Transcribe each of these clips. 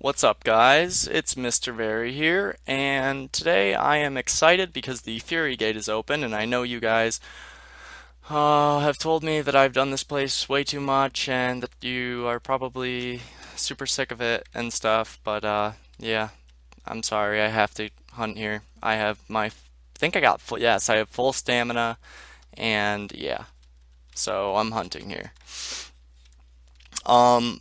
What's up, guys? It's MrVerry here, and today I am excited because the Fury Gate is open, and I know you guys have told me that I've done this place way too much and that you are probably super sick of it and stuff, but yeah, I'm sorry, I have to hunt here. I have my, think I got full, yes, I have full stamina, and yeah, so I'm hunting here. Um,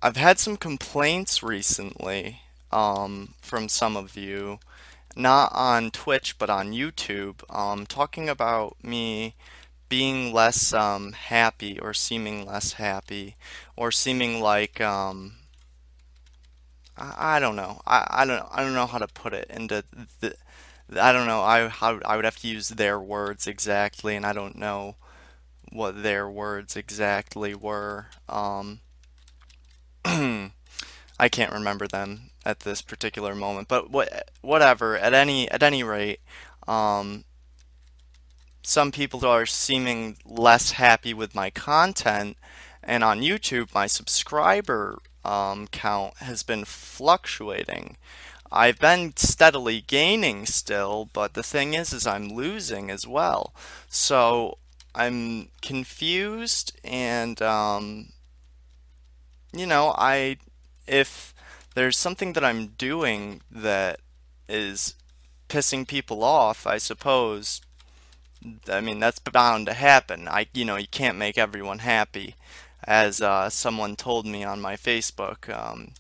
I've had some complaints recently from some of you, not on Twitch but on YouTube, talking about me being less happy or seeming less happy or seeming like I don't know. I don't know how to put it into the I don't know. How I would have to use their words exactly, and I don't know what their words exactly were. I can't remember them at this particular moment, but whatever. At any rate, um, some people are seeming less happy with my content, and on YouTube, my subscriber count has been fluctuating. I've been steadily gaining still, but the thing is I'm losing as well. So I'm confused, and if there's something that I'm doing that is pissing people off, I suppose, I mean, that's bound to happen. You can't make everyone happy, as someone told me on my Facebook.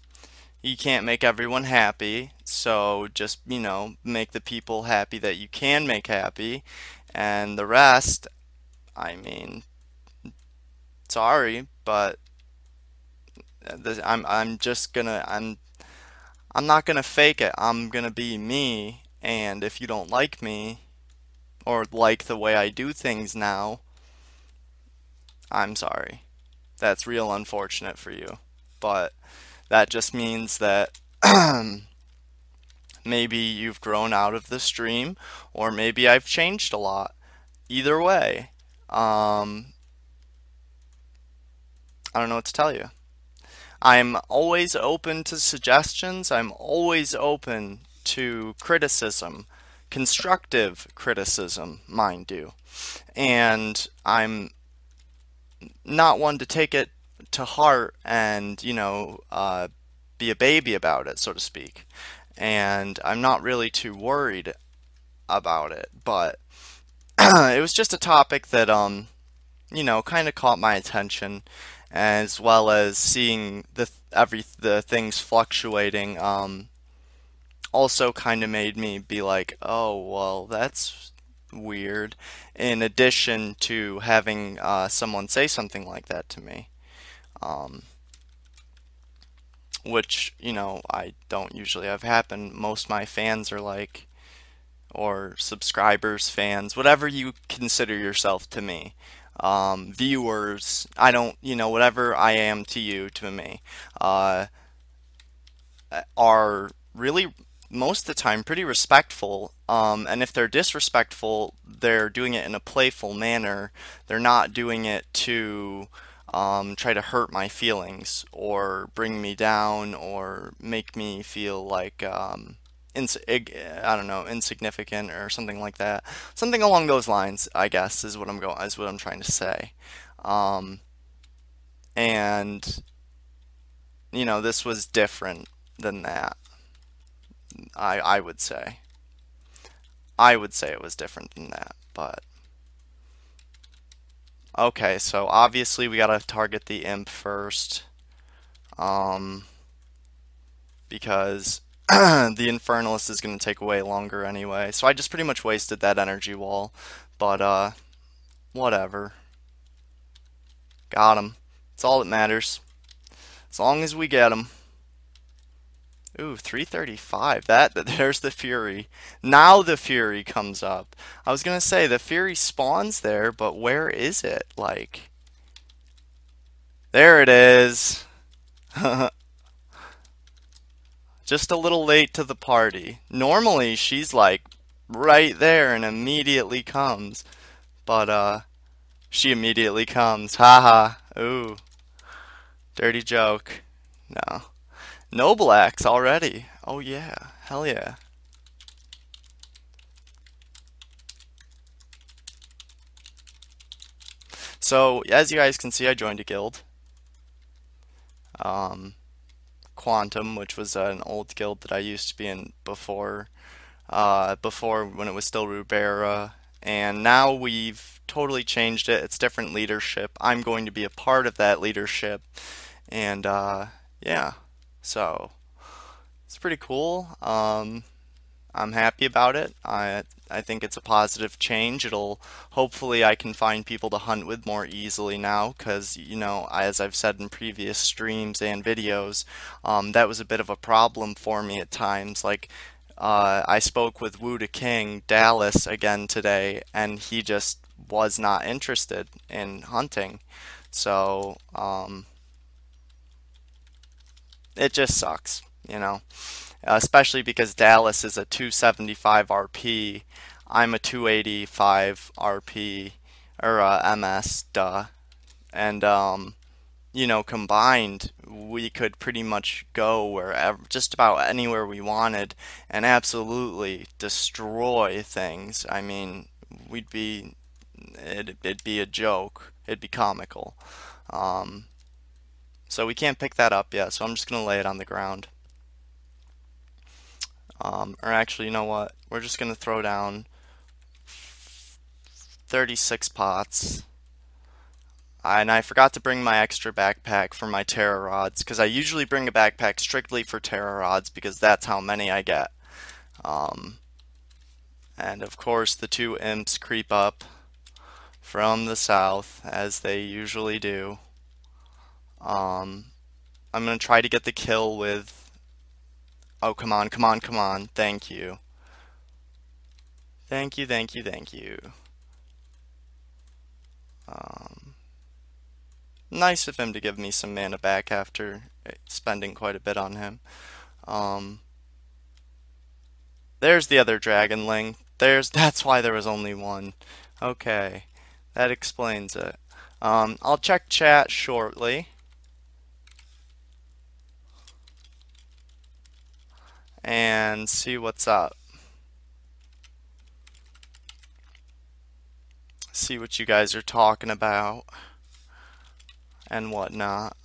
You can't make everyone happy, so just, make the people happy that you can make happy, and the rest, I mean, sorry, but I'm not gonna fake it. I'm gonna be me, and if you don't like me or like the way I do things now, I'm sorry. That's real unfortunate for you. But that just means that maybe you've grown out of the stream, or maybe I've changed a lot. Either way, I don't know what to tell you. I'm always open to suggestions. I'm always open to criticism, constructive criticism, mind you. And I'm not one to take it to heart and, be a baby about it, so to speak. And I'm not really too worried about it, but it was just a topic that, kind of caught my attention, as well as seeing the things fluctuating. Also kind of made me be like, oh, well, that's weird. In addition to having someone say something like that to me, um, which, I don't usually have happen. Most of my fans are like, or subscribers, fans, whatever you consider yourself to me. Viewers, I don't, whatever I am to you, to me, uh, are really most of the time pretty respectful. And if they're disrespectful, they're doing it in a playful manner. They're not doing it to try to hurt my feelings or bring me down or make me feel like I don't know, insignificant or something like that. Something along those lines, I guess, is what I'm trying to say. Um, and this was different than that. I would say. I would say it was different than that, but okay, so obviously we gotta target the imp first, um, because the Infernalist is gonna take way longer anyway. So I just pretty much wasted that energy wall, but whatever. Got him. That's all that matters. As long as we get him. Ooh, 335. There's the Fury. Now the Fury comes up. I was gonna say the Fury spawns there, but where is it? Like, there it is. Just a little late to the party. Normally she's like right there and immediately comes. But she immediately comes. Haha. Ooh. Dirty joke. No. Noble Axe already. Oh yeah, hell yeah. So as you guys can see, I joined a guild. Um, Quantum, which was an old guild that I used to be in before when it was still Rubera, and now we've totally changed it. It's different leadership. I'm going to be a part of that leadership, and yeah, so it's pretty cool. I'm happy about it. I think it's a positive change. It'll hopefully I can find people to hunt with more easily now because you know as I've said in previous streams and videos, that was a bit of a problem for me at times. Like I spoke with Woo to King Dallas again today, and he just was not interested in hunting. So it just sucks, you know. Especially because Dallas is a 275 RP. I'm a 285 RP or MS, duh. And you know, combined, we could pretty much go wherever, just about anywhere we wanted, and absolutely destroy things. I mean, we'd be, it'd be a joke. It'd be comical. Um, so we can't pick that up yet. So I'm just gonna lay it on the ground. Or actually, you know what? We're just gonna throw down 36 pots. And I forgot to bring my extra backpack for my terror rods, because I usually bring a backpack strictly for terror rods, because that's how many I get. Um, and of course, the two imps creep up from the south, as they usually do. I'm gonna try to get the kill with... Oh, come on, come on, come on. Thank you. Thank you, thank you, thank you. Nice of him to give me some mana back after spending quite a bit on him. Um, there's the other dragonling. That's why there was only one. Okay, that explains it. I'll check chat shortly. And see what's up. See what you guys are talking about and whatnot.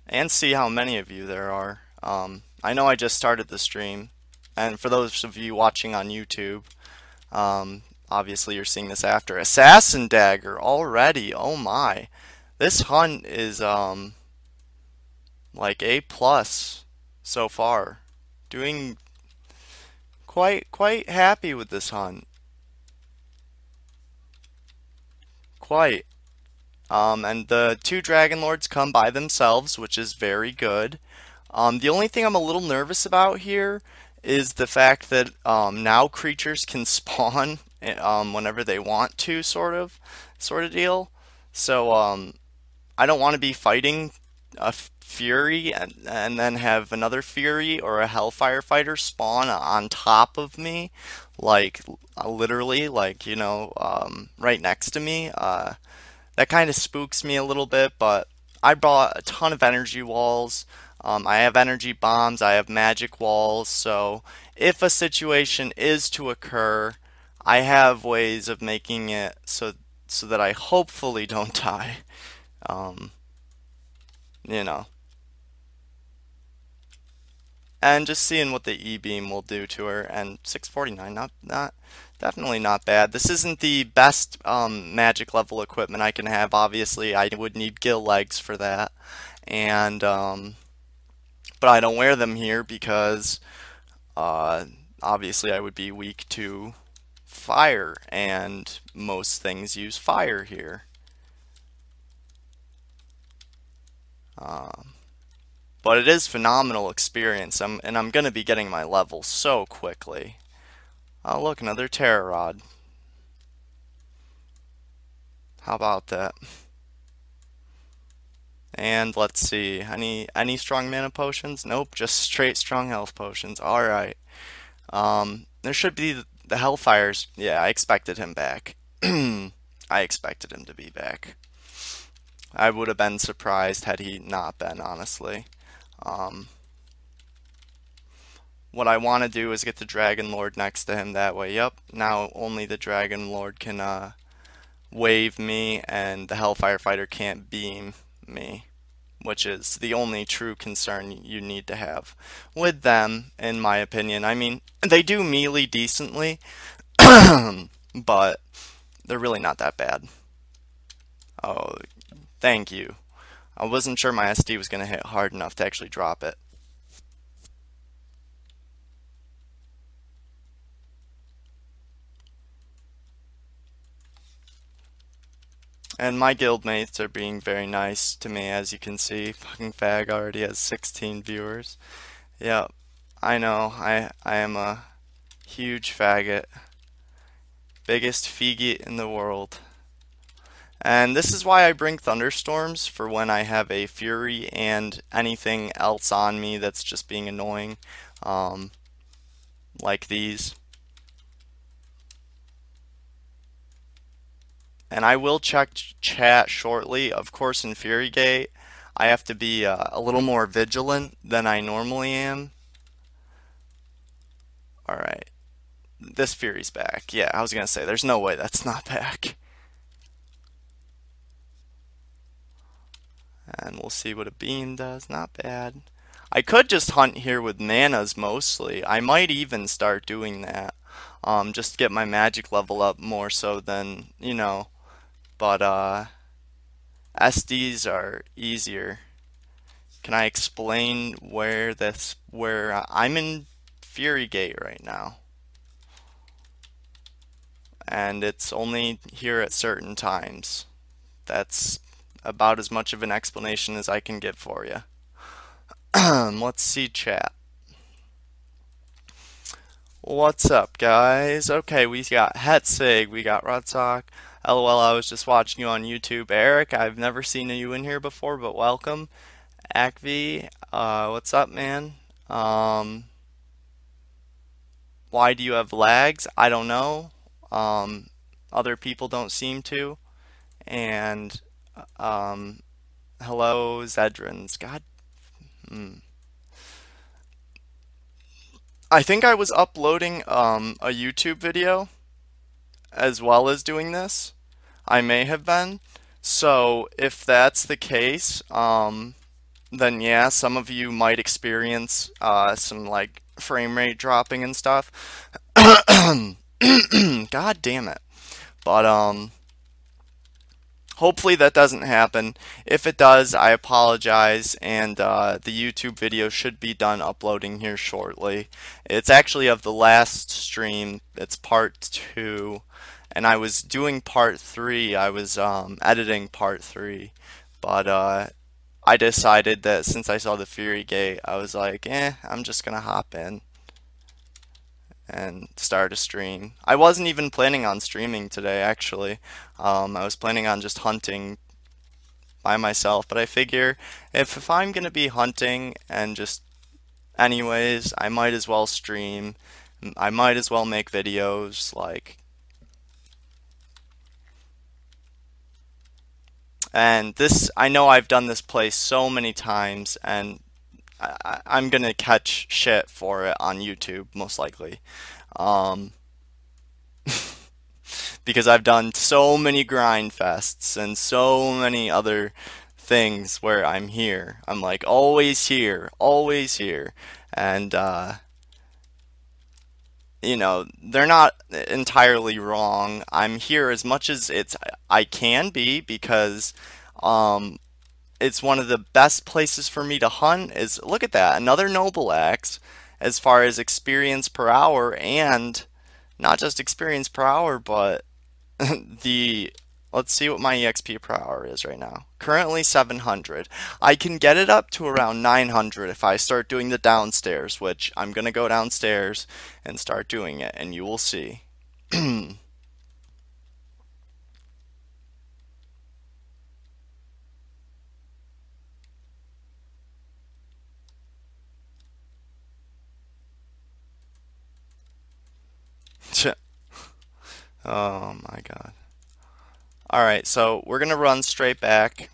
And see how many of you there are. I know I just started the stream, and for those of you watching on YouTube, obviously you're seeing this after. Assassin Dagger already, oh my. This hunt is like A plus so far. Doing quite happy with this hunt. Quite. And the two Dragon Lords come by themselves, which is very good. The only thing I'm a little nervous about here is the fact that now creatures can spawn whenever they want to, sort of deal. So I don't want to be fighting a Fury and then have another Fury or a Hellfire fighter spawn on top of me, like literally, like you know, right next to me. That kind of spooks me a little bit, but I brought a ton of energy walls. I have energy bombs, I have magic walls, so if a situation is to occur, I have ways of making it so that I hopefully don't die. You know. And just seeing what the E-beam will do to her, and 649, not definitely not bad. This isn't the best magic level equipment I can have. Obviously, I would need gill legs for that, and but I don't wear them here because obviously I would be weak to fire, and most things use fire here. But it is phenomenal experience, and I'm going to be getting my level so quickly. Oh look, another Terror Rod. How about that? And let's see, any strong mana potions? Nope, just straight strong health potions. Alright. There should be the Hellfires. Yeah, I expected him back. I expected him to be back. I would have been surprised had he not been, honestly. What I want to do is get the Dragon Lord next to him that way. Yep, now only the Dragon Lord can wave me and the Hellfire Fighter can't beam me, which is the only true concern you need to have with them, in my opinion. I mean, they do melee decently, but they're really not that bad. Oh, thank you. I wasn't sure my SD was going to hit hard enough to actually drop it. And my guildmates are being very nice to me, as you can see. Fucking Fag already has 16 viewers. Yep, I know. I am a huge faggot. Biggest faggot in the world. And this is why I bring thunderstorms for when I have a fury and anything else on me that's just being annoying, like these. And I will check chat shortly. Of course, in Furygate, I have to be a little more vigilant than I normally am. Alright. This Fury's back. Yeah, I was gonna say, there's no way that's not back. And we'll see what a beam does. Not bad. I could just hunt here with manas mostly. I might even start doing that. Just to get my magic level up more so than, you know. But, SDs are easier. Can I explain where I'm in Furygate right now. And it's only here at certain times. That's about as much of an explanation as I can give for you. Let's see chat. What's up, guys? Okay, we got Hetzig, we got Rudsock. LOL, I was just watching you on YouTube. Eric, I've never seen you in here before, but welcome. Akvi, what's up, man? Why do you have lags? I don't know. Other people don't seem to. And, hello, Zedrins. God. I think I was uploading a YouTube video as well as doing this. I may have been. So if that's the case, then yeah, some of you might experience some like frame rate dropping and stuff. God damn it. But hopefully that doesn't happen. If it does, I apologize, and the YouTube video should be done uploading here shortly. It's actually of the last stream. It's part 2, and I was doing part 3. I was editing part 3, but I decided that since I saw the Furygate, I was like, I'm just gonna hop in and start a stream. I wasn't even planning on streaming today, actually. I was planning on just hunting by myself, but I figure if I'm gonna be hunting and just anyways, I might as well stream. I might as well make videos, like. And this, I know I've done this place so many times, and I'm gonna catch shit for it on YouTube, most likely. Because I've done so many grind fests and so many other things where I'm here. I'm like always here, always here. And, you know, they're not entirely wrong. I'm here as much as I can be because, it's one of the best places for me to hunt. Is look at that, another noble axe as far as experience per hour, and not just experience per hour, but let's see what my EXP per hour is right now. Currently 700. I can get it up to around 900 if I start doing the downstairs, which I'm gonna go downstairs and start doing it, and you will see. Oh my god. Alright, so we're gonna run straight back.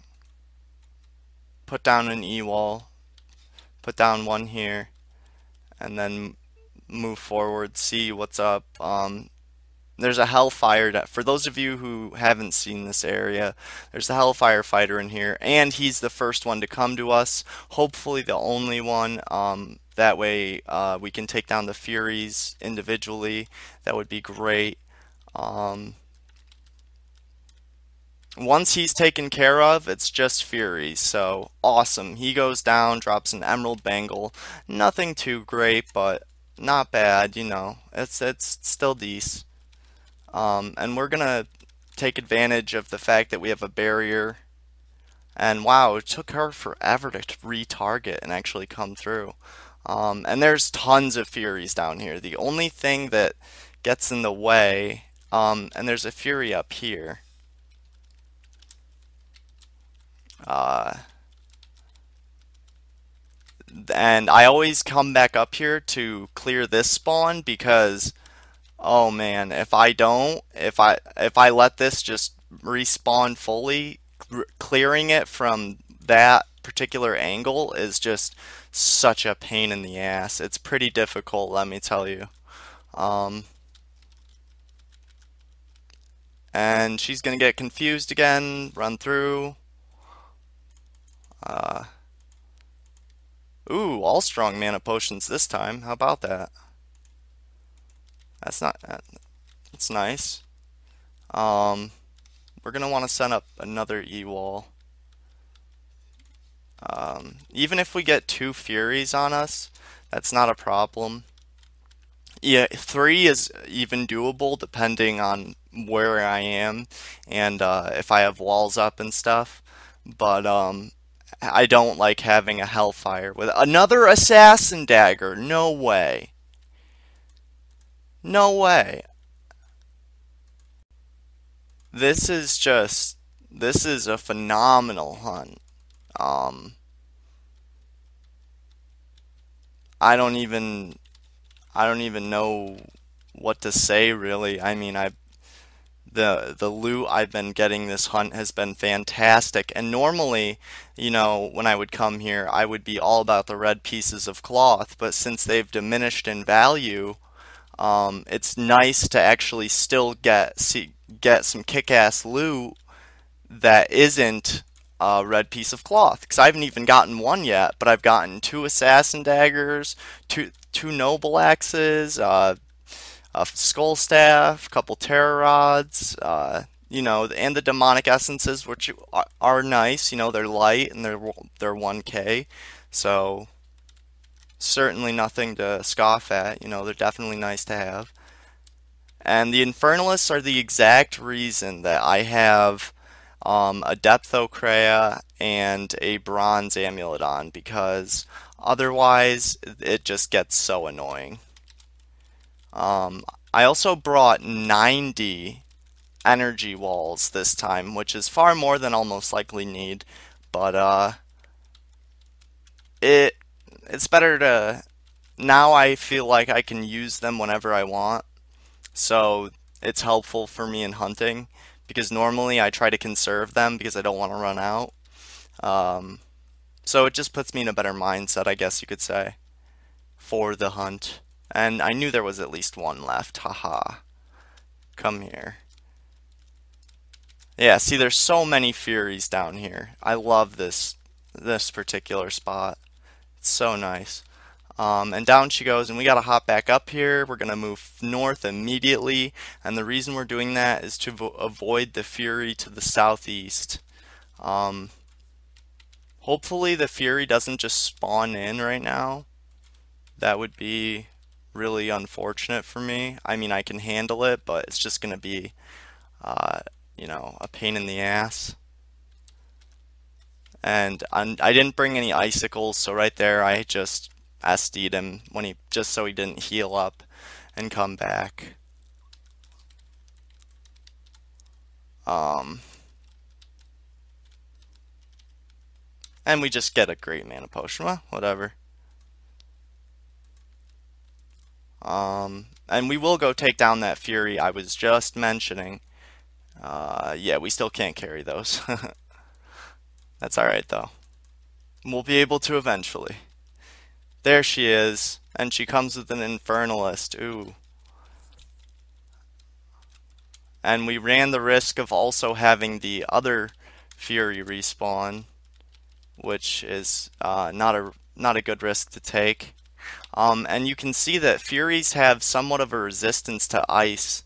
put down an E-wall, put down one here, and then move forward, see what's up. There's a Hellfire. For those of you who haven't seen this area, there's a Hellfire fighter in here, and he's the first one to come to us. Hopefully the only one. That way we can take down the Furies individually. That would be great. Once he's taken care of, it's just Furies. So awesome. He goes down, drops an Emerald Bangle. Nothing too great, but not bad. You know, it's still decent. And we're gonna take advantage of the fact that we have a barrier. And wow, it took her forever to retarget and actually come through. And there's tons of Furies down here. The only thing that gets in the way, and there's a Fury up here. And I always come back up here to clear this spawn because, oh man, if I don't, if I let this just respawn fully, clearing it from that particular angle is just such a pain in the ass. It's pretty difficult, let me tell you. And she's gonna get confused again, run through. Ooh, all strong mana potions this time. How about that? That's nice. We're gonna want to set up another E-wall. Even if we get 2 Furies on us, that's not a problem. Yeah, 3 is even doable depending on where I am and if I have walls up and stuff. But I don't like having a Hellfire with another Assassin Dagger. No way. No way. This is a phenomenal hunt. I don't even know what to say really. I mean, the loot I've been getting this hunt has been fantastic. And normally, you know, when I would come here, I would be all about the red pieces of cloth, but since they've diminished in value, it's nice to actually still get some kick-ass loot that isn't a red piece of cloth. Because I haven't even gotten one yet, but I've gotten 2 Assassin Daggers, two Noble Axes, a Skull Staff, a couple Terror Rods, you know, and the Demonic Essences, which are nice. You know, they're light and they're 1K, so certainly nothing to scoff at. You know, they're definitely nice to have. And the Infernalists are the exact reason that I have a Depthocrea and a Bronze Amulet on, because otherwise it just gets so annoying. I also brought 90 energy walls this time, which is far more than I'll most likely need, but it's better to, now I feel like I can use them whenever I want, so it's helpful for me in hunting, because normally I try to conserve them because I don't want to run out. So it just puts me in a better mindset, I guess you could say, for the hunt. And I knew there was at least one left. Haha. Come here. Yeah, see, there's so many Furies down here. I love this particular spot. It's so nice. And down she goes, and we gotta hop back up here. We're gonna move north immediately, and the reason we're doing that is to avoid the Fury to the southeast. Hopefully the Fury doesn't just spawn in right now. That would be really unfortunate for me. I mean, I can handle it, but it's just gonna be, you know, a pain in the ass. And I didn't bring any icicles, so right there I just SD'd him when just so he didn't heal up and come back. And we just get a great mana potion. Well, whatever. And we will go take down that Fury I was just mentioning. Yeah, we still can't carry those. That's alright though. We'll be able to eventually. There she is, and she comes with an Infernalist. Ooh. And we ran the risk of also having the other Fury respawn, which is not a good risk to take. And you can see that Furies have somewhat of a resistance to ice.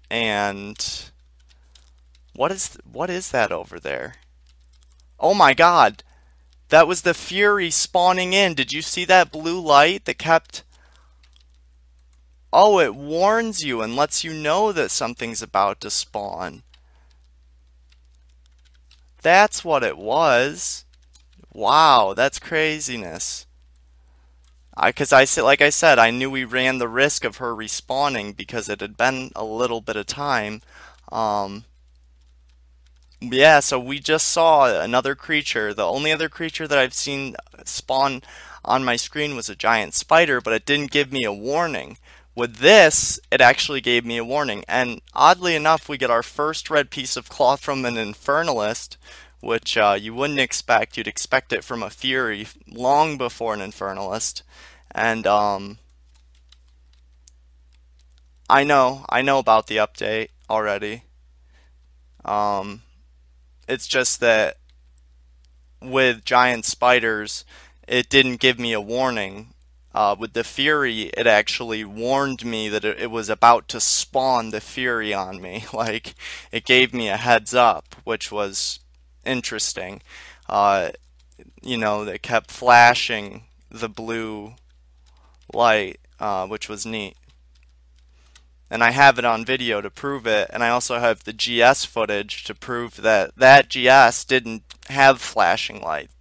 And what is that over there? Oh my god! That was the Fury spawning in. Did you see that blue light that kept... Oh, it warns you and lets you know that something's about to spawn. That's what it was. Wow, that's craziness. Like I said, I knew we ran the risk of her respawning because it had been a little bit of time. Yeah, so we just saw another creature. The only other creature that I've seen spawn on my screen was a giant spider, but it didn't give me a warning. With this, it actually gave me a warning. And oddly enough, we get our first red piece of cloth from an Infernalist, which you wouldn't expect. You'd expect it from a Fury long before an Infernalist. And I know about the update already. It's just that with giant spiders, it didn't give me a warning. With the Fury, it actually warned me that it was about to spawn the Fury on me. Like, it gave me a heads up, which was interesting. You know, they kept flashing the blue light, which was neat. And I have it on video to prove it, and I also have the GS footage to prove that that GS didn't have flashing lights.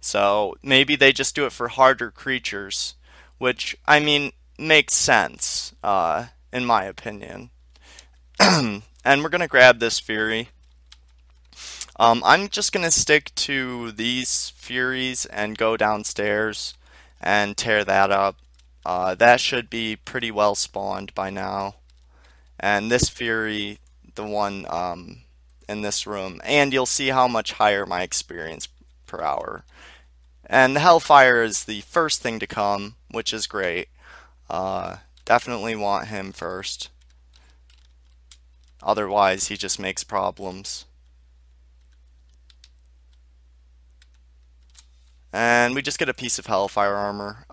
So maybe they just do it for harder creatures, which, I mean, makes sense, in my opinion. And we're going to grab this Fury. I'm just going to stick to these Furies and go downstairs and tear that up. That should be pretty well spawned by now. And this Fury, the one in this room, and you'll see how much higher my experience per hour. And the Hellfire is the first thing to come, which is great. Definitely want him first. Otherwise, he just makes problems. And we just get a piece of Hellfire armor.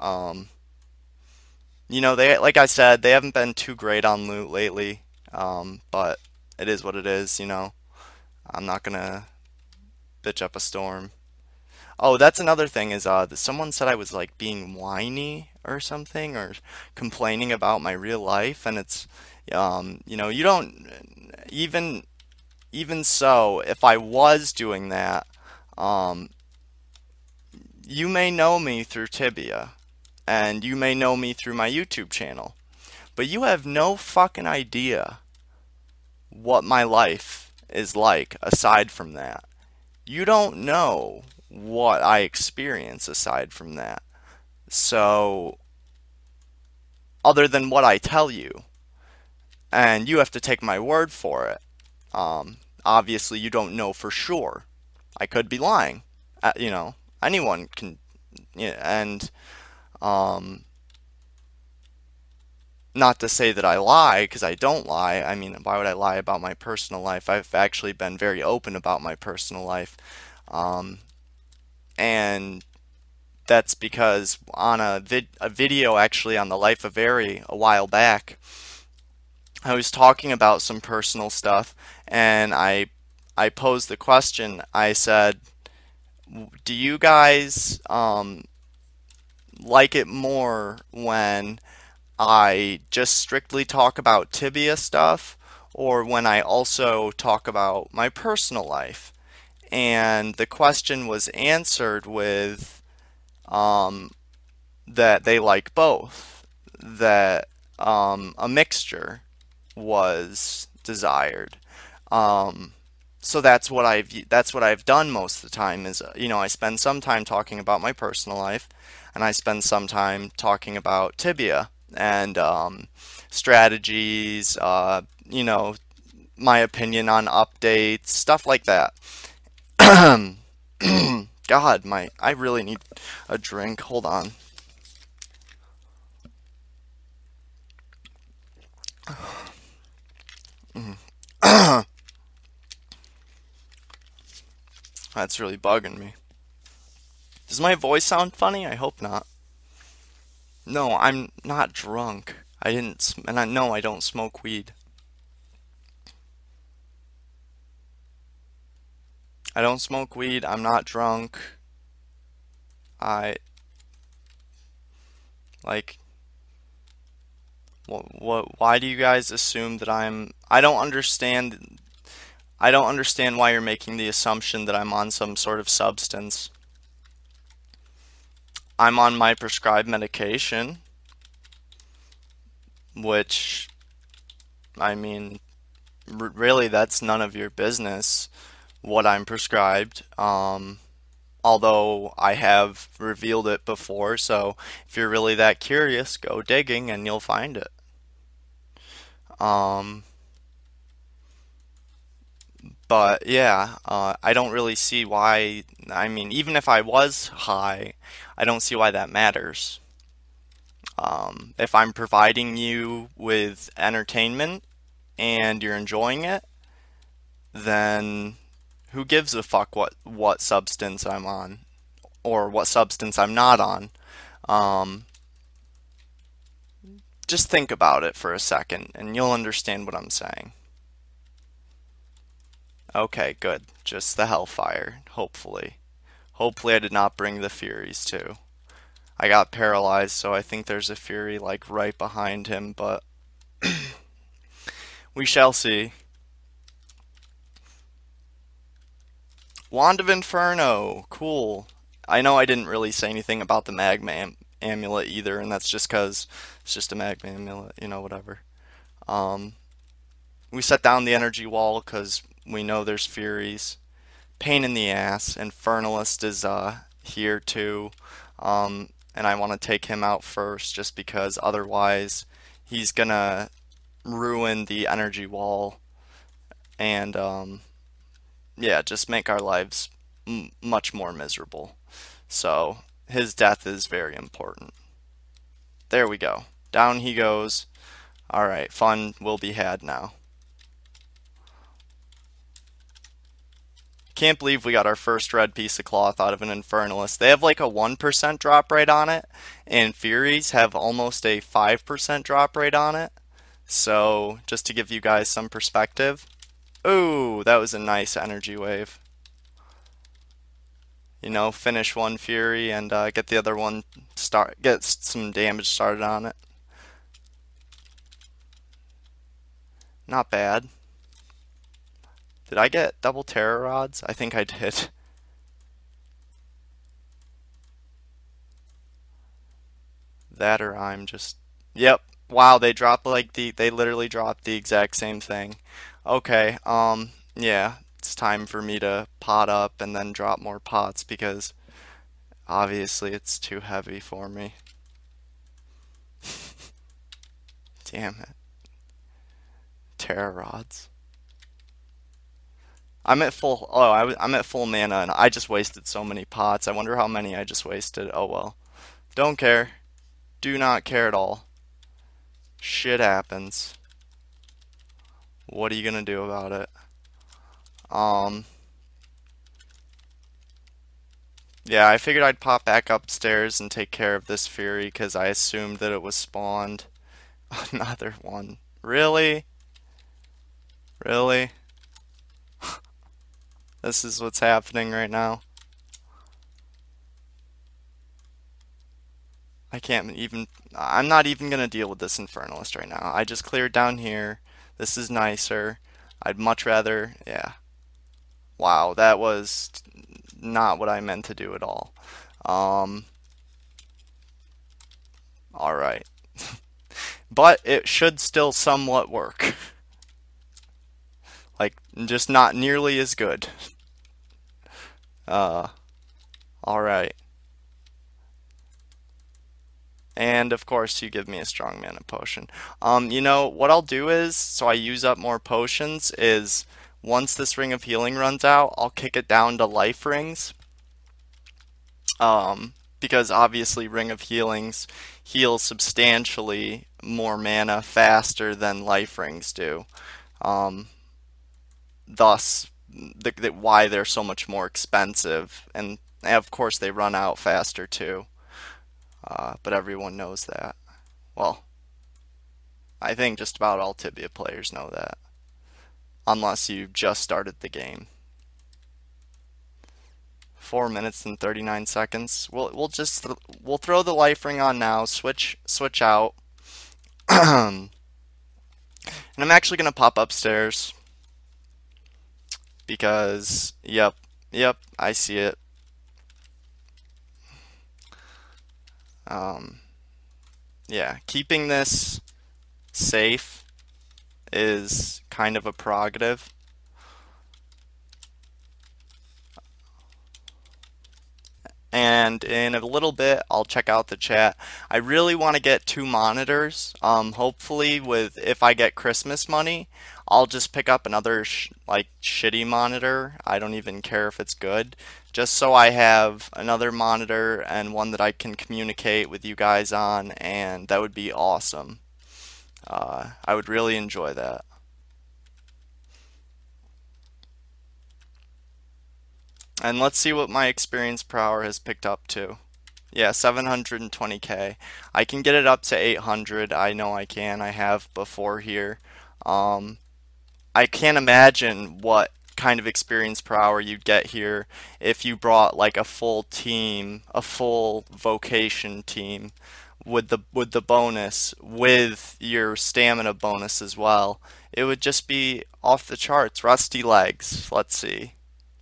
You know, like I said, they haven't been too great on loot lately. But it is what it is, you know. I'm not gonna bitch up a storm. Oh, that's another thing is someone said I was like being whiny or something or complaining about my real life, and it's you know, you don't even so, if I was doing that, you may know me through Tibia, and you may know me through my YouTube channel, but you have no fucking idea what my life is like aside from that. You don't know what I experience aside from that. So, other than what I tell you, and you have to take my word for it. Obviously, you don't know for sure. I could be lying. You know, anyone can, yeah, and not to say that I lie, because I don't lie. I mean, why would I lie about my personal life? I've actually been very open about my personal life. And that's because on a video actually on the Life of Very a while back, I was talking about some personal stuff, and I posed the question. I said, do you guys like it more when I just strictly talk about Tibia stuff, or when I also talk about my personal life? And the question was answered with that they like both, that a mixture was desired. So that's what I've done most of the time is, you know, I spend some time talking about my personal life, and I spend some time talking about Tibia and strategies, you know, my opinion on updates, stuff like that. God, I really need a drink. Hold on. That's really bugging me. Does my voice sound funny? I hope not. No, I'm not drunk. I didn't, and I know I don't smoke weed. I don't smoke weed. I'm not drunk. I, like, why do you guys assume that I don't understand. I don't understand why you're making the assumption that I'm on some sort of substance. I'm on my prescribed medication, which, I mean, really, that's none of your business what I'm prescribed. Although I have revealed it before, so if you're really that curious, go digging and you'll find it. Um, but yeah, I don't really see why. I mean, even if I was high, I don't see why that matters. If I'm providing you with entertainment and you're enjoying it, then who gives a fuck what substance I'm on or what substance I'm not on? Um, just think about it for a second and you'll understand what I'm saying. Okay, good. Just the Hellfire, hopefully. Hopefully I did not bring the Furies too. I got paralyzed, so I think there's a Fury like right behind him, but we shall see. Wand of Inferno, cool. I know I didn't really say anything about the Magma Amulet either, and that's just because it's just a Magma Amulet, you know, whatever. Um, we set down the energy wall because we know there's Furies. Pain in the ass. Infernalist is here too, and I want to take him out first just because otherwise he's gonna ruin the energy wall and yeah, just make our lives much more miserable. So his death is very important. There we go. Down he goes. Alright, fun will be had now. Can't believe we got our first red piece of cloth out of an Infernalist. They have like a 1% drop rate on it, and Furies have almost a 5% drop rate on it. So, just to give you guys some perspective. Ooh, that was a nice energy wave. You know, finish one Fury and get the other one get some damage started on it. Not bad. Did I get double terror rods? I think I did. That or I'm just... Yep. Wow, they dropped like they literally dropped the exact same thing. Okay, yeah, it's time for me to pot up and then drop more pots because obviously it's too heavy for me. Damn it. Terror rods. I'm at full, oh, I'm at full mana and I just wasted so many pots. I wonder how many I just wasted. Oh well. Don't care. Do not care at all. Shit happens. What are you gonna do about it? Yeah, I figured I'd pop back upstairs and take care of this Fury because I assumed that it was spawned. Another one. Really? Really? This is what's happening right now. I'm not even gonna deal with this Infernalist right now. I just cleared down here. This is nicer. I'd much rather, yeah. Wow, that was not what I meant to do at all. Alright. But it should still somewhat work. Like, just not nearly as good. Alright. And of course, you give me a strong mana potion. You know, what I'll do is, so I use up more potions, is once this ring of healing runs out, I'll kick it down to life rings. Because obviously ring of healings heals substantially more mana faster than life rings do. Thus, why they're so much more expensive. And of course, they run out faster too. But everyone knows that. Well, I think just about all Tibia players know that. Unless you just started the game. 4 minutes and 39 seconds. We'll throw the life ring on now. Switch out. And I'm actually gonna pop upstairs because yep, I see it. Yeah, keeping this safe is kind of a prerogative. And in a little bit, I'll check out the chat. I really want to get 2 monitors. Hopefully, if I get Christmas money, I'll just pick up another shitty monitor. I don't even care if it's good, just so I have another monitor and one that I can communicate with you guys on, and that would be awesome. I would really enjoy that. And let's see what my experience per hour has picked up to. Yeah, 720k. I can get it up to 800. I know I can. I have before here. I can't imagine what kind of experience per hour you'd get here if you brought like a full team, a full vocation team with the bonus, with your stamina bonus as well. It would just be off the charts. Rusty legs. Let's see.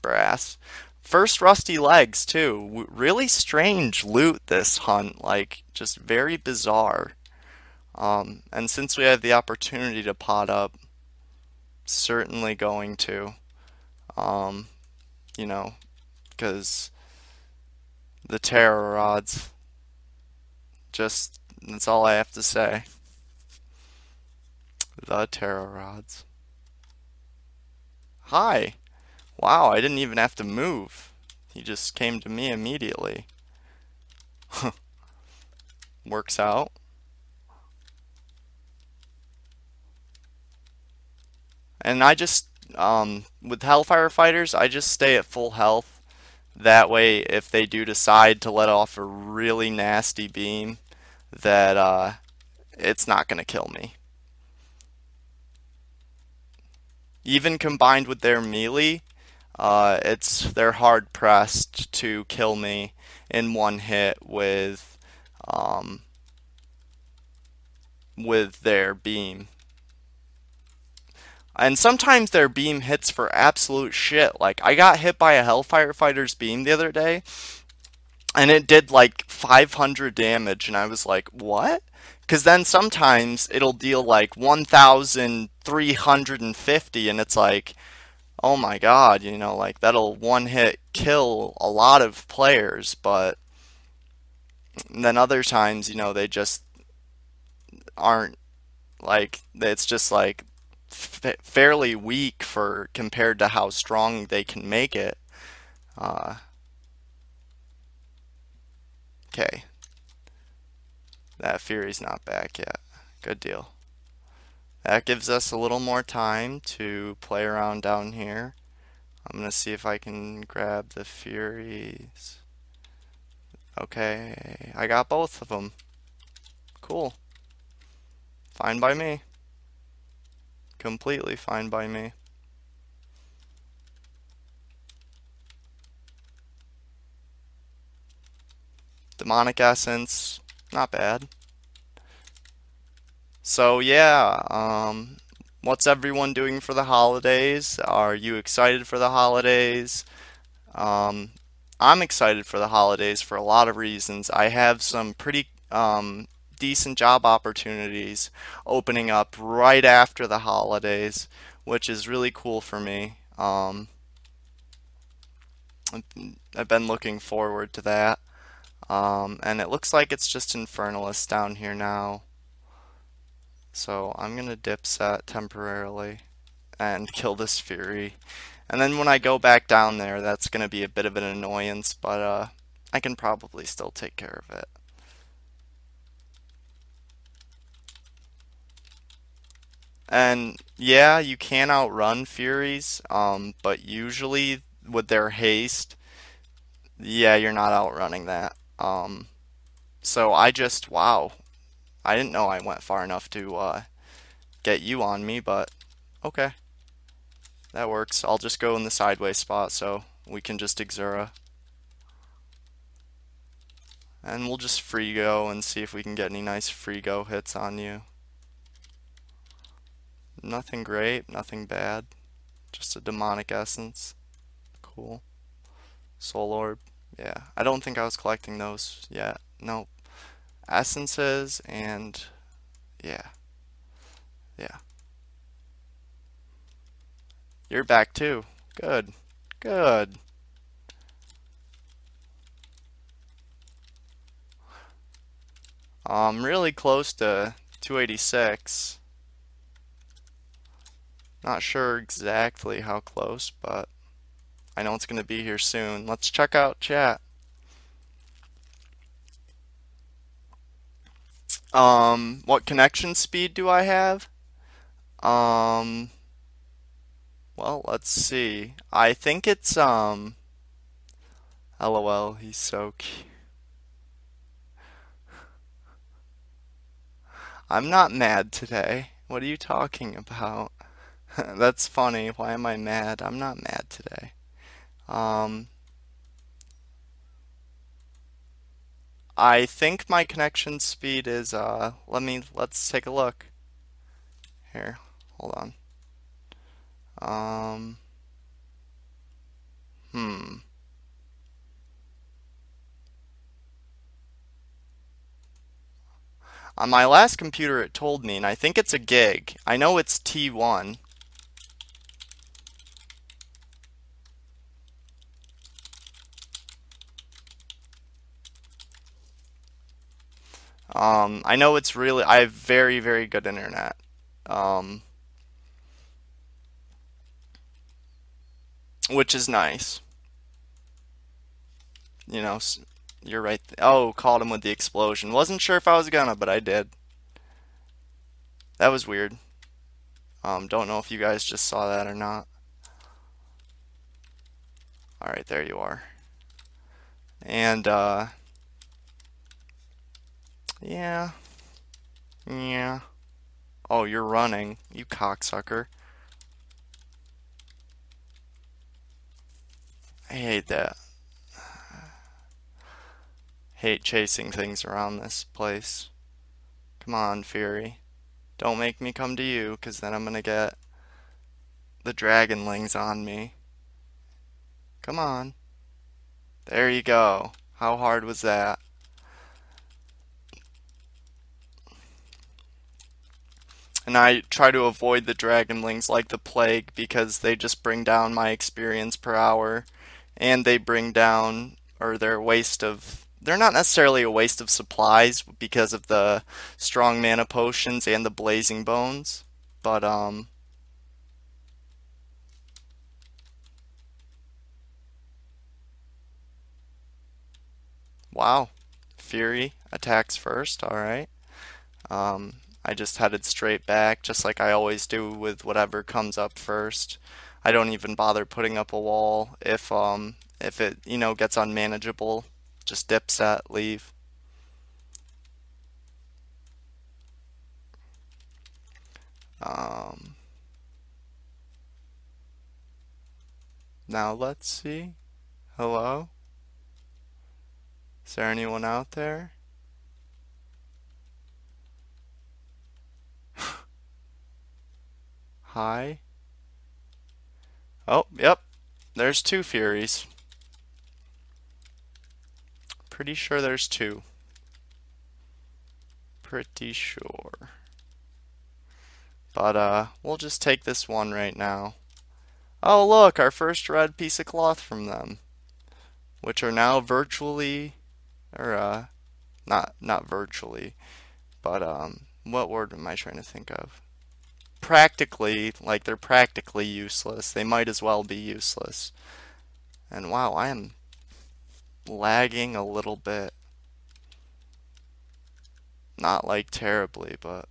Brass. First rusty legs too. Really strange loot this hunt, like just very bizarre. And since we have the opportunity to pot up, certainly going to, you know, because the terror rods, just, that's all I have to say. The terror rods. Hi. Wow, I didn't even have to move. He just came to me immediately. Works out. And I just, with Hellfire Fighters, I just stay at full health. That way, if they do decide to let off a really nasty beam, that it's not going to kill me. Even combined with their melee, they're hard pressed to kill me in one hit with their beam. And sometimes their beam hits for absolute shit. Like, I got hit by a Hellfire Fighter's beam the other day, and it did like 500 damage, and I was like, what? Because then sometimes it'll deal like 1,350, and it's like, oh my god, you know, like that'll one hit kill a lot of players, but then other times, you know, they just aren't, like, it's just like fairly weak for compared to how strong they can make it. Okay. That Fury's not back yet. Good deal. That gives us a little more time to play around down here. I'm gonna see if I can grab the Furies. Okay, I got both of them. Cool. Fine by me. Completely fine by me. Demonic Essence, not bad. So yeah, what's everyone doing for the holidays? Are you excited for the holidays? I'm excited for the holidays for a lot of reasons. I have some pretty decent job opportunities opening up right after the holidays, which is really cool for me. I've been looking forward to that. And it looks like it's just Infernalist down here now. So I'm gonna dip set temporarily and kill this Fury. And then when I go back down there, that's gonna be a bit of an annoyance, but I can probably still take care of it. And yeah, you can outrun Furies, but usually with their haste, yeah, you're not outrunning that. So wow, I didn't know I went far enough to get you on me, but okay, that works. I'll just go in the sideways spot so we can just Exura. And we'll just free go and see if we can get any nice free go hits on you. Nothing great, nothing bad. Just a demonic essence. Cool. Soul orb. Yeah, I don't think I was collecting those yet. Nope. Essences and yeah. Yeah. You're back too. Good. Good. Really close to 286. Not sure exactly how close, but I know it's going to be here soon. Let's check out chat. What connection speed do I have? Well, let's see. I think it's, LOL, he's so cute. I'm not mad today. What are you talking about? That's funny. Why am I mad? I'm not mad today. I think my connection speed is, let's take a look. Here, hold on. Um, hmm. On my last computer it told me, and I think it's a gig. I know it's T1. I know it's really, I have very, very good internet. Which is nice. You know, you're right. Oh, caught him with the explosion. Wasn't sure if I was gonna, but I did. That was weird. Don't know if you guys just saw that or not. Alright, there you are. And, yeah. Yeah. Oh, you're running. You cocksucker. I hate that. Hate chasing things around this place. Come on, Fury. Don't make me come to you, because then I'm gonna get the dragonlings on me. Come on. There you go. How hard was that? And I try to avoid the dragonlings like the plague because they just bring down my experience per hour. And they bring down, or they're a waste of, they're not necessarily a waste of supplies because of the strong mana potions and the blazing bones. But, wow. Fury attacks first, alright. I just headed straight back, just like I always do with whatever comes up first. I don't even bother putting up a wall if it, you know, gets unmanageable. Just dip set, leave. Now let's see. Hello? Is there anyone out there? Hi? Oh, yep. There's two Furies. Pretty sure there's two. Pretty sure. But, we'll just take this one right now. Oh, look, our first red piece of cloth from them. Which are now virtually or not virtually, but what word am I trying to think of? Practically, like they're practically useless. They might as well be useless. And wow, I am lagging a little bit. Not like terribly, but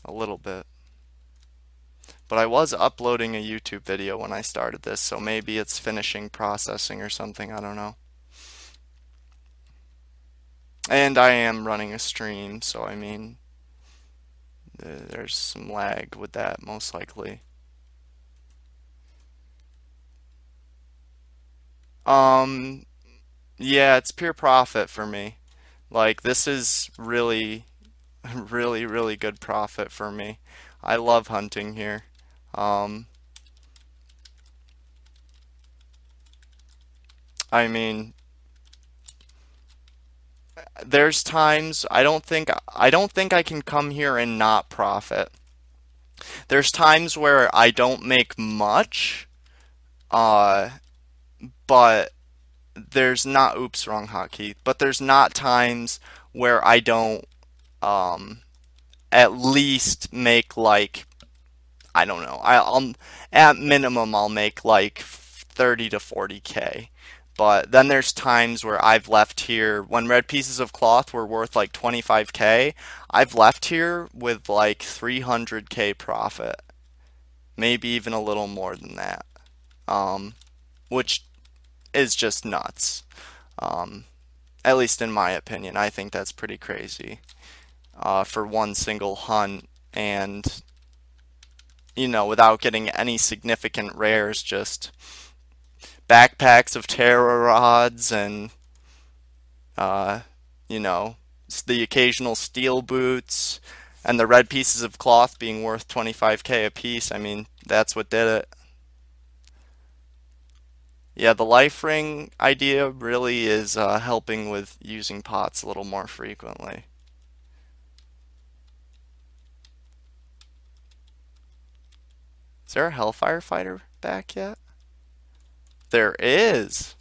a little bit. But I was uploading a YouTube video when I started this, so maybe it's finishing processing or something, I don't know. And I am running a stream, so I mean, there's some lag with that, most likely. Yeah, it's pure profit for me. Like, this is really, really good profit for me. I love hunting here. I mean, there's times I don't think I can come here and not profit. There's times where I don't make much, uh, but there's not, oops, wrong hotkey, but there's not times where I don't at least make like, I don't know, I'll at minimum I'll make like 30 to 40K. But then there's times where I've left here when red pieces of cloth were worth like 25K. I've left here with like 300K profit, maybe even a little more than that, which is just nuts. At least in my opinion, I think that's pretty crazy for one single hunt, and without getting any significant rares, just backpacks of terror rods and you know, the occasional steel boots and the red pieces of cloth being worth 25K a piece. I mean, that's what did it. Yeah, the life ring idea really is helping with using pots a little more frequently. Is there a Hellfire fighter back yet? There is.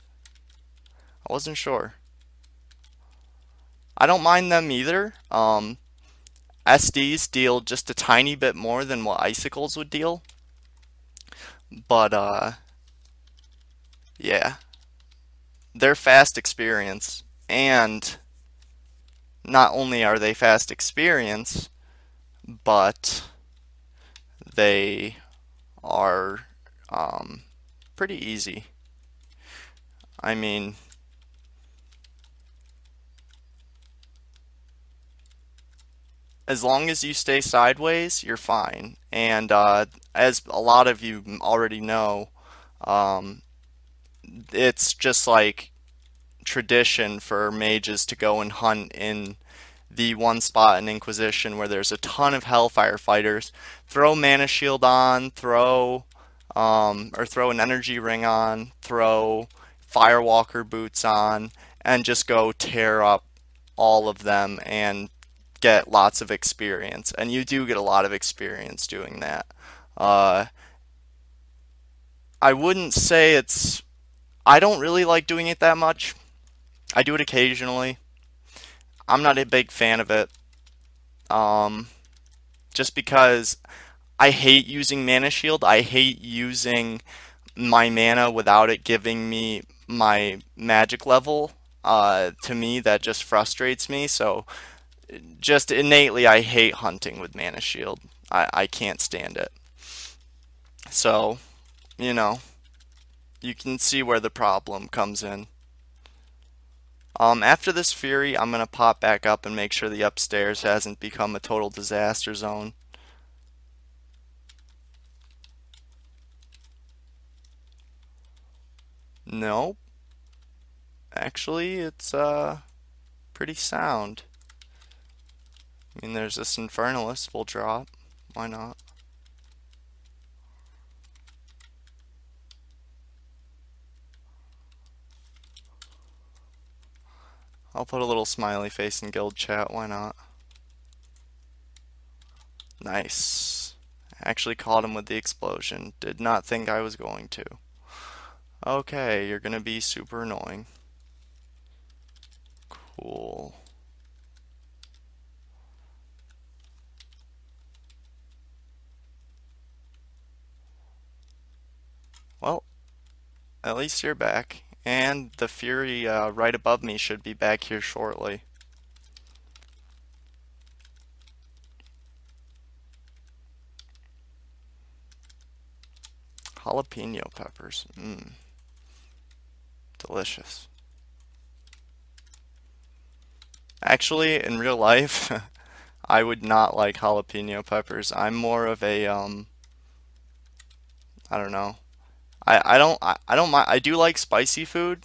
I wasn't sure. I don't mind them either. SDs deal just a tiny bit more than what icicles would deal. But yeah. They're fast experience, and not only are they fast experience, but they are pretty easy. I mean, as long as you stay sideways, you're fine. And as a lot of you already know, it's just like tradition for mages to go and hunt in the one spot in Inquisition where there's a ton of Hellfire fighters. Throw Mana Shield on, or throw an energy ring on, throw Firewalker boots on, and just go tear up all of them and get lots of experience. And you do get a lot of experience doing that. I wouldn't say I don't really like doing it that much. I do it occasionally. I'm not a big fan of it. Just because I hate using Mana Shield. I hate using my mana without it giving me my magic level. To me, that just frustrates me. So, just innately, I hate hunting with Mana Shield. I can't stand it. So, you can see where the problem comes in. After this Fury, I'm going to pop back up and make sure the upstairs hasn't become a total disaster zone. Nope. Actually, it's pretty sound. I mean, there's this Infernalist we'll drop. Why not? I'll put a little smiley face in guild chat, why not? Nice. Actually caught him with the explosion. Did not think I was going to. Okay, you're gonna be super annoying. Cool. Well, at least you're back. And the Fury right above me should be back here shortly. Jalapeno peppers. Mmm. Delicious. Actually, in real life, I would not like jalapeno peppers. I'm more of a, I don't know. I don't mind. I do like spicy food,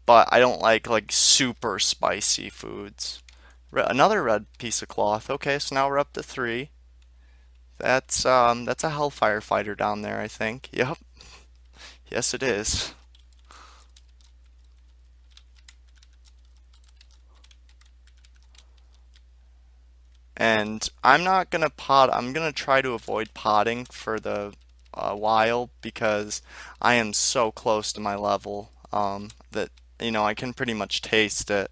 but I don't like super spicy foods. Another red piece of cloth. Okay, so now we're up to 3. That's a Hellfire fighter down there, I think. Yep. Yes, it is. And I'm not gonna pot. I'm gonna try to avoid potting for the while because I am so close to my level that I can pretty much taste it.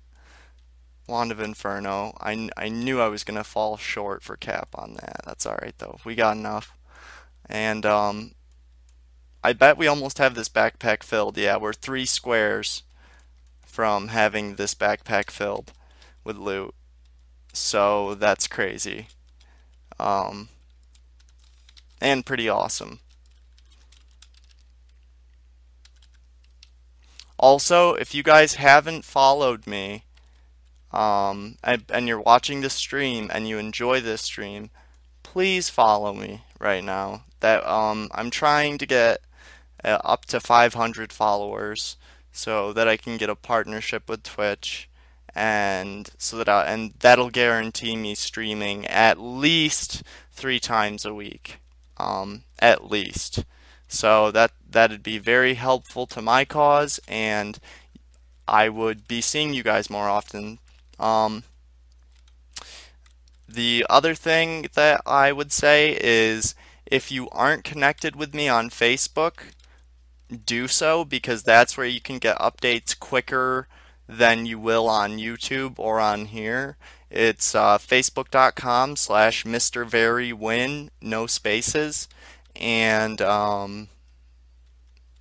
Wand of Inferno. I knew I was gonna fall short for cap on that. That's all right though. We got enough. And I bet we almost have this backpack filled. Yeah, we're 3 squares from having this backpack filled with loot. So that's crazy. Um, and pretty awesome. Also, if you guys haven't followed me, and you're watching this stream and you enjoy this stream, please follow me right now. That I'm trying to get up to 500 followers so that I can get a partnership with Twitch, and and that'll guarantee me streaming at least 3 times a week, at least. So that'd be very helpful to my cause, and I would be seeing you guys more often. Um, the other thing that I would say is if you aren't connected with me on Facebook, do so because that's where you can get updates quicker than you will on YouTube or on here. It's facebook.com/MrVerryWin, no spaces. And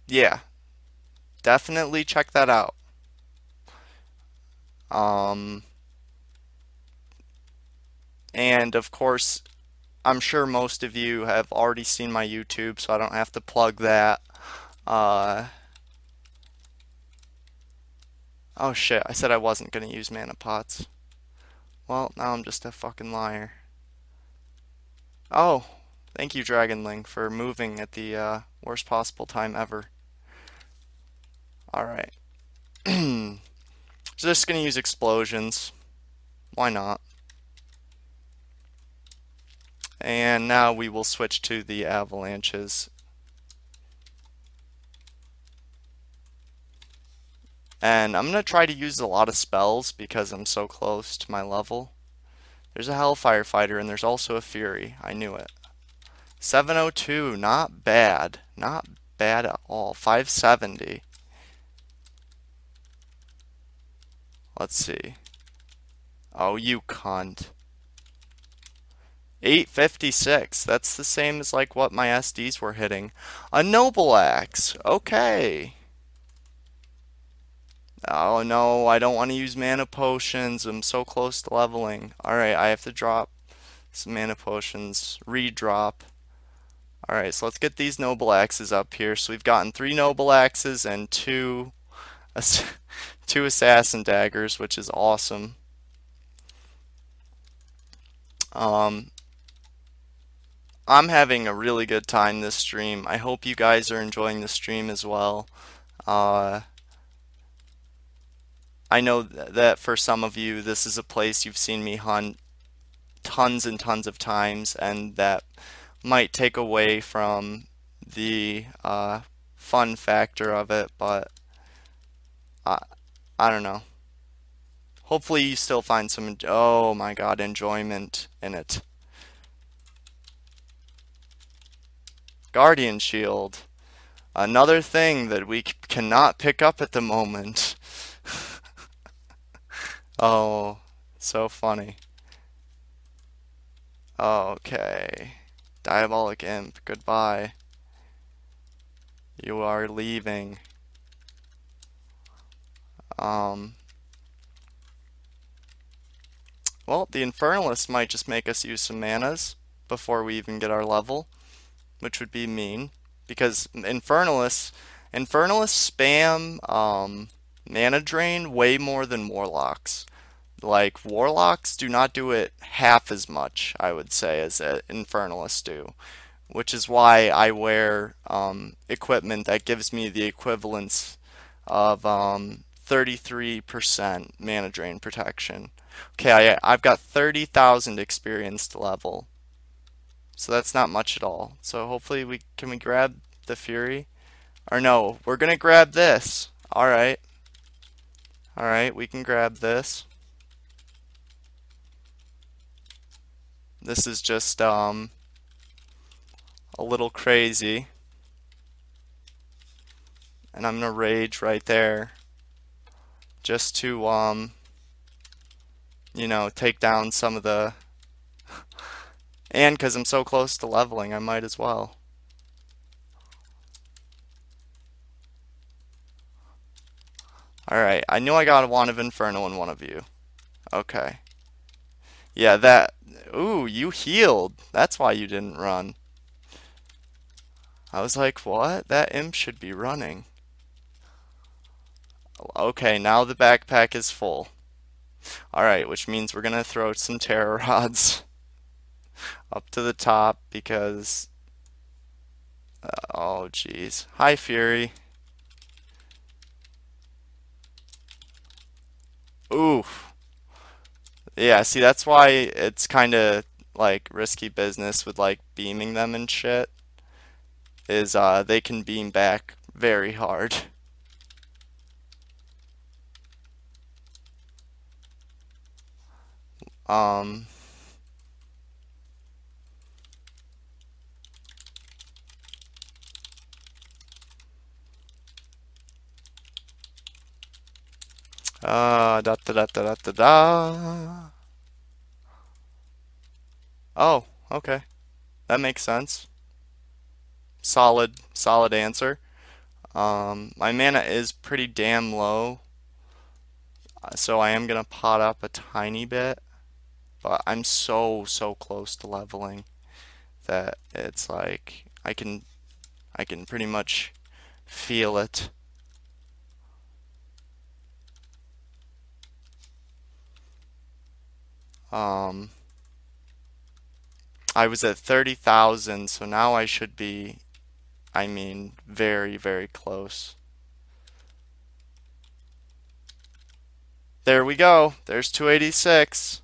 yeah, definitely check that out. Um, and of course, I'm sure most of you have already seen my YouTube, so I don't have to plug that. Oh shit, I said I wasn't gonna use mana pots. Well, now I'm just a fucking liar. Oh, thank you, Dragonling, for moving at the worst possible time ever. Alright. Just gonna use explosions. Why not? And now we will switch to the avalanches. And I'm gonna try to use a lot of spells because I'm so close to my level. There's a Hellfire fighter and there's also a Fury. I knew it. 702, not bad. Not bad at all. 570. Let's see. Oh, you cunt. 856. That's the same as like what my SDs were hitting. A Noble Axe. Okay. Oh no, I don't want to use mana potions. I'm so close to leveling. Alright, I have to drop some mana potions. Redrop. Alright, so let's get these Noble Axes up here. So we've gotten 3 Noble Axes and 2 Assassin Daggers, which is awesome. I'm having a really good time this stream. I hope you guys are enjoying the stream as well. I know that for some of you, this is a place you've seen me hunt tons and tons of times, and that might take away from the fun factor of it, but I don't know. Hopefully you still find some, oh my god, enjoyment in it. Guardian Shield. Another thing that we cannot pick up at the moment. Oh, so funny. Okay. Diabolic Imp, goodbye. You are leaving. Um, well, the Infernalist might just make us use some manas before we even get our level, which would be mean. Because Infernalists spam mana drain way more than Warlocks. Like, Warlocks do not do it half as much, I would say, as Infernalists do. Which is why I wear equipment that gives me the equivalence of 33% mana drain protection. Okay, I've got 30,000 experience to level. So that's not much at all. So hopefully we grab the Fury? Or no, we're gonna grab this. Alright. Alright, we can grab this. This is just a little crazy. And I'm gonna rage right there. Just to you know, take down some of the and because I'm so close to leveling, I might as well. Alright, I knew I got a Wand of Inferno in one of you. Okay. Yeah, that... Ooh, you healed. That's why you didn't run. I was like, what? That imp should be running. Okay, now the backpack is full. Alright, which means we're gonna throw some terror rods up to the top because... oh, jeez. Hi, Fury. Ooh. Yeah, see, that's why it's kind of like risky business with like beaming them and shit. Is they can beam back very hard. Um. Da da da da da da. Oh, okay. That makes sense. Solid answer. My mana is pretty damn low, so I am gonna pot up a tiny bit, but I'm so close to leveling that it's like I can pretty much feel it. I was at 30,000, so now I should be, I mean, very close. There we go. There's 286.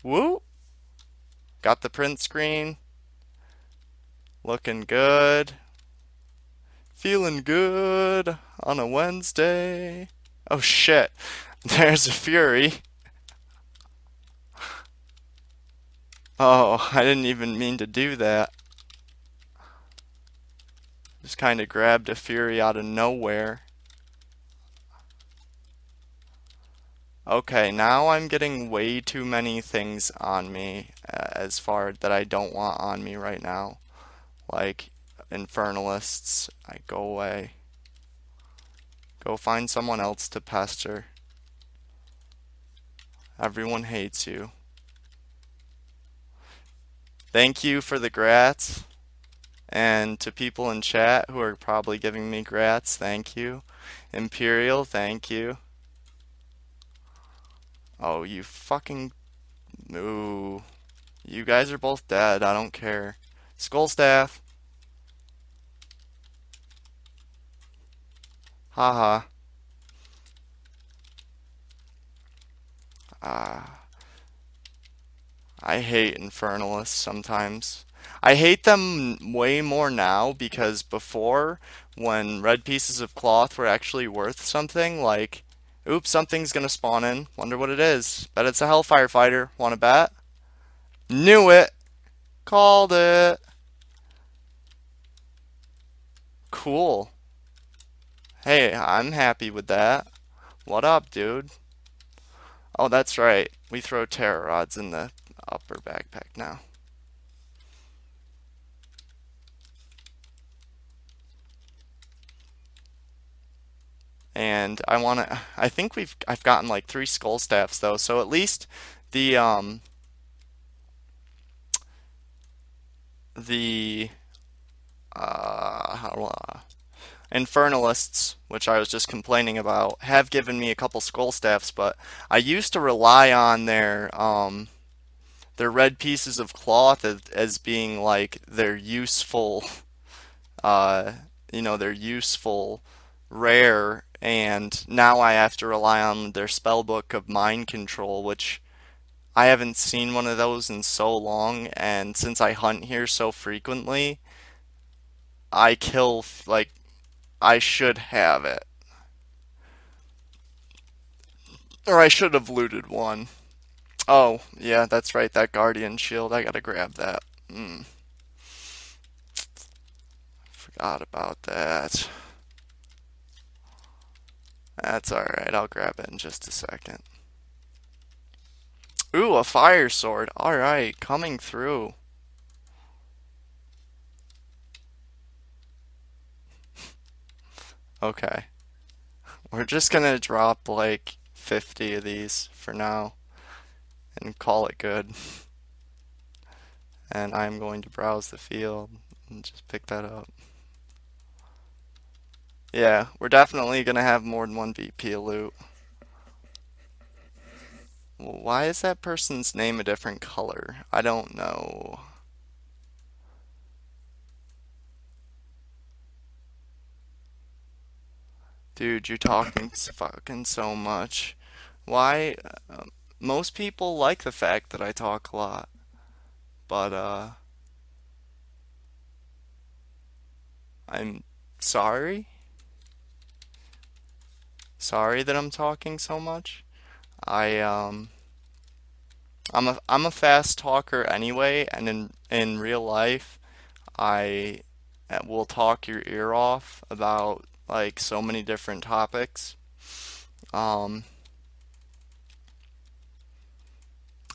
Woo! Got the print screen. Looking good. Feeling good on a Wednesday. Oh shit. There's a Fury. Oh, I didn't even mean to do that. Just kind of grabbed a Fury out of nowhere. Okay, now I'm getting way too many things on me as far that I don't want on me right now. Like Infernalists, I go away. Go find someone else to pester. Everyone hates you. Thank you for the grats. And to people in chat who are probably giving me grats, thank you. Imperial, thank you. Oh, you fucking... Ooh. You guys are both dead, I don't care. Skull Staff. Haha. I hate Infernalists sometimes. I hate them way more now because before, when red pieces of cloth were actually worth something, like, oops, something's gonna spawn in. Wonder what it is. Bet it's a Hellfire Fighter. Wanna bet? Knew it! Called it! Cool. Hey, I'm happy with that. What up, dude? Oh, that's right. We throw terror rods in the upper backpack now. And I think I've gotten like 3 skull staffs though, so at least the the infernalists, which I was just complaining about, have given me a couple skull staffs, but I used to rely on their red pieces of cloth as being like their useful uh their useful rare, and now I have to rely on their spell book of mind control, which I haven't seen one of those in so long, and since I hunt here so frequently, I kill like I should have it. Or I should have looted one. Oh, yeah, that's right, that guardian shield. I gotta grab that. Forgot about that. That's alright, I'll grab it in just a second. Ooh, a fire sword. Alright, coming through. Okay. We're just gonna drop like 50 of these for now and call it good. And I'm going to browse the field and just pick that up. Yeah, we're definitely gonna have more than one VP of loot. Well, why is that person's name a different color? I don't know. Dude, you're talking fucking so much. Why? Most people like the fact that I talk a lot, but I'm sorry. Sorry that I'm talking so much. I I'm a fast talker anyway, and in real life, I will talk your ear off about like so many different topics. Um,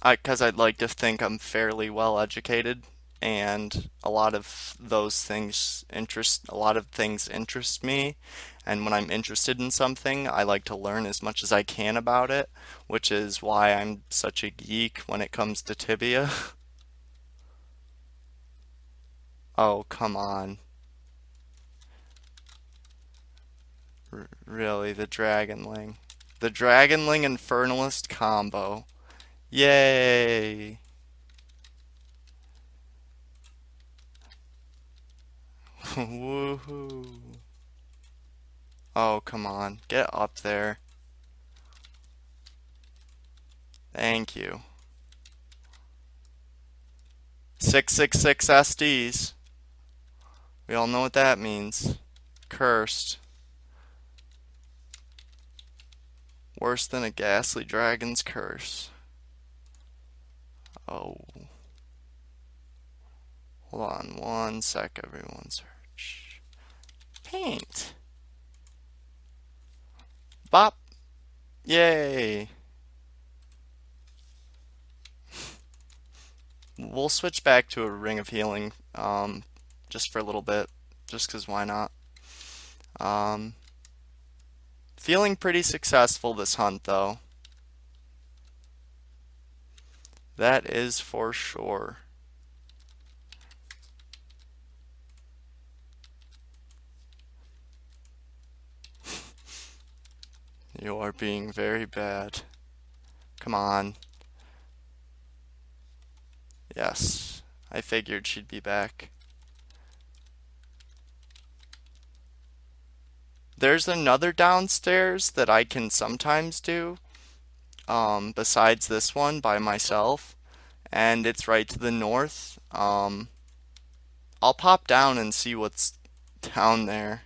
because I'd like to think I'm fairly well educated, and a lot of things interest me, and when I'm interested in something, I like to learn as much as I can about it, which is why I'm such a geek when it comes to Tibia. Oh, come on. Really, the Dragonling. The Dragonling Infernalist combo. Yay! Woohoo! Oh, come on. Get up there. Thank you. 666 SDs. We all know what that means. Cursed. Worse than a ghastly dragon's curse. Oh. Hold on one sec, everyone. Search. Paint. Bop. Yay. We'll switch back to a Ring of Healing, just for a little bit, just 'cause why not? Um, Feeling pretty successful this hunt, though. That is for sure. You are being very bad. Come on. Yes, I figured she'd be back. There's another downstairs that I can sometimes do, besides this one by myself, and it's right to the north. I'll pop down and see what's down there.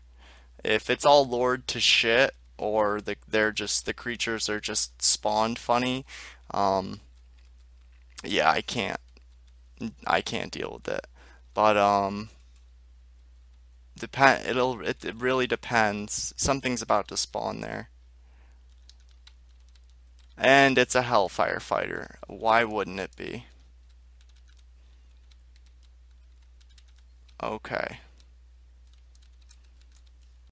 If it's all lured to shit, or the creatures are just spawned funny, um, yeah, I can't deal with it. But it really depends. Something's about to spawn there. And it's a Hellfire fighter. Why wouldn't it be? Okay.